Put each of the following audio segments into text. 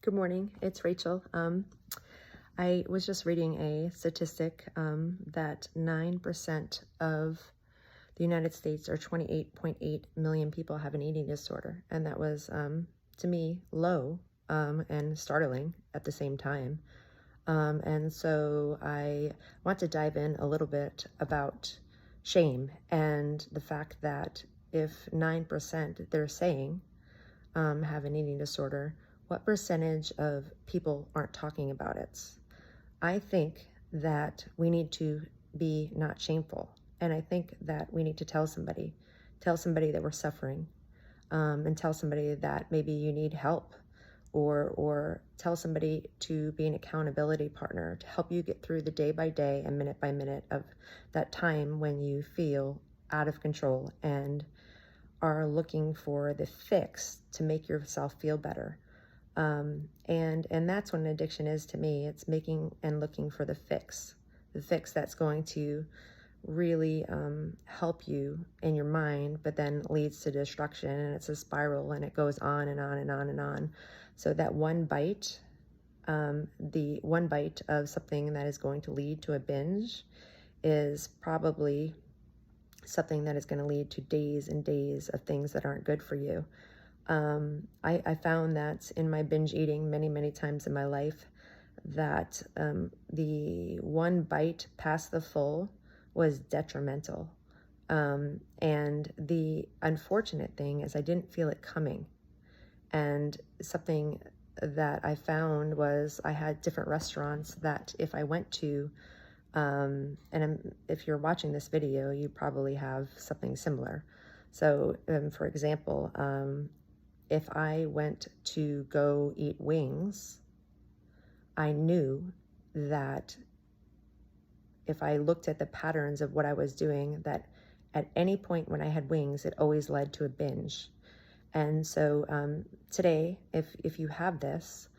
Good morning, it's Rachel. I was just reading a statistic that 9% of the United States, or 28.8 million people, have an eating disorder. And that was, to me, low and startling at the same time. And so I want to dive in a little bit about shame and the fact that if 9%, they're saying, have an eating disorder, what percentage of people aren't talking about it? I think that we need to be not shameful. And I think that we need to tell somebody that we're suffering, and tell somebody that maybe you need help, or tell somebody to be an accountability partner to help you get through the day by day and minute by minute of that time when you feel out of control and are looking for the fix to make yourself feel better. And that's what an addiction is to me. It's making and looking for the fix that's going to really help you in your mind, but then leads to destruction, and it's a spiral, and it goes on and on and on and on. So that one bite, the one bite of something that is going to lead to a binge, is probably something that is going to lead to days and days of things that aren't good for you. I found that in my binge eating many times in my life, that the one bite past the full was detrimental. And the unfortunate thing is I didn't feel it coming. And something that I found was I had different restaurants that if I went to, if you're watching this video, you probably have something similar. So, for example, if I went to go eat wings, I knew that if I looked at the patterns of what I was doing, that at any point when I had wings, it always led to a binge. And so today, if you have this,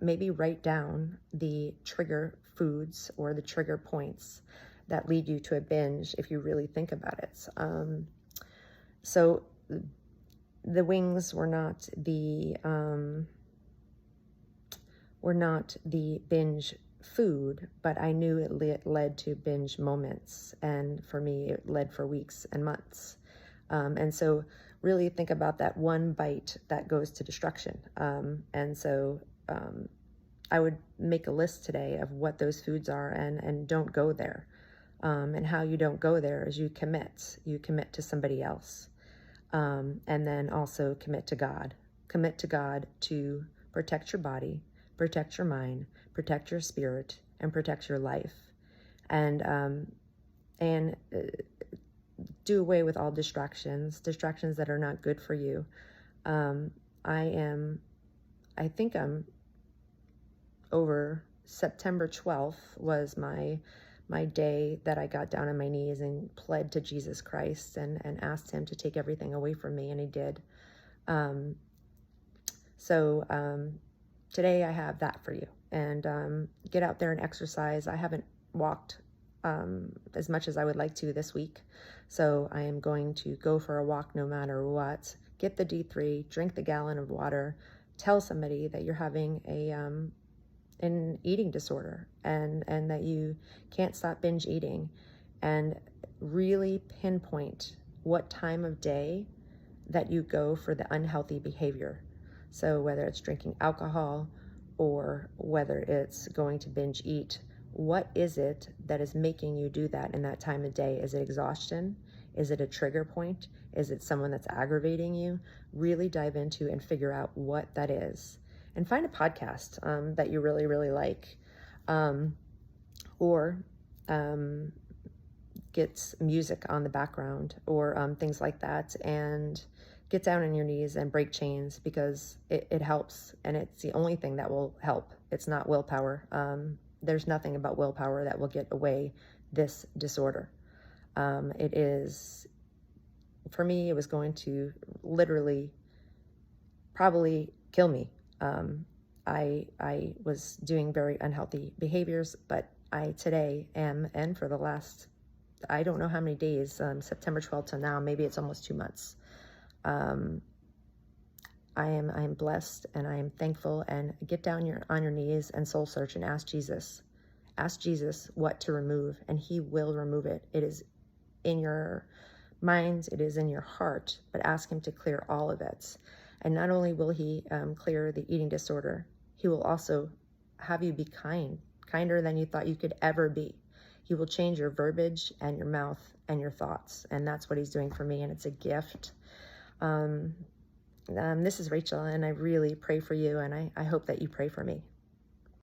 maybe write down the trigger foods or the trigger points that lead you to a binge if you really think about it. So the wings were not the binge food, but I knew it led to binge moments, and for me it led for weeks and months. And so really think about that one bite that goes to destruction. And so I would make a list today of what those foods are, and don't go there. And how you don't go there is you commit to somebody else. And then also commit to God to protect your body, protect your mind, protect your spirit, and protect your life. And do away with all distractions that are not good for you. I think I'm over September 12th was my day that I got down on my knees and pled to Jesus Christ and asked him to take everything away from me, and he did. So today I have that for you. And get out there and exercise. I haven't walked as much as I would like to this week, so I am going to go for a walk no matter what. Get the D3, drink the gallon of water, tell somebody that you're having an eating disorder and that you can't stop binge eating, and really pinpoint what time of day that you go for the unhealthy behavior. So whether it's drinking alcohol or whether it's going to binge eat, what is it that is making you do that in that time of day? Is it exhaustion? Is it a trigger point? Is it someone that's aggravating you? Really dive into and figure out what that is. And find a podcast that you really like, or get music on the background, or things like that, and get down on your knees and break chains, because it helps, and it's the only thing that will help. It's not willpower. There's nothing about willpower that will get away this disorder. It is, for me, it was going to literally probably kill me. I was doing very unhealthy behaviors, but I today am, and for the last, I don't know how many days, September 12th till now, maybe it's almost 2 months. I am blessed, and I am thankful. And get down on your knees and soul search and ask Jesus. Ask Jesus what to remove, and he will remove it. It is in your mind, it is in your heart, but ask him to clear all of it. And not only will he clear the eating disorder, he will also have you be kinder than you thought you could ever be. He will change your verbiage and your mouth and your thoughts. And that's what he's doing for me. And it's a gift. This is Rachel, and I really pray for you. And I hope that you pray for me.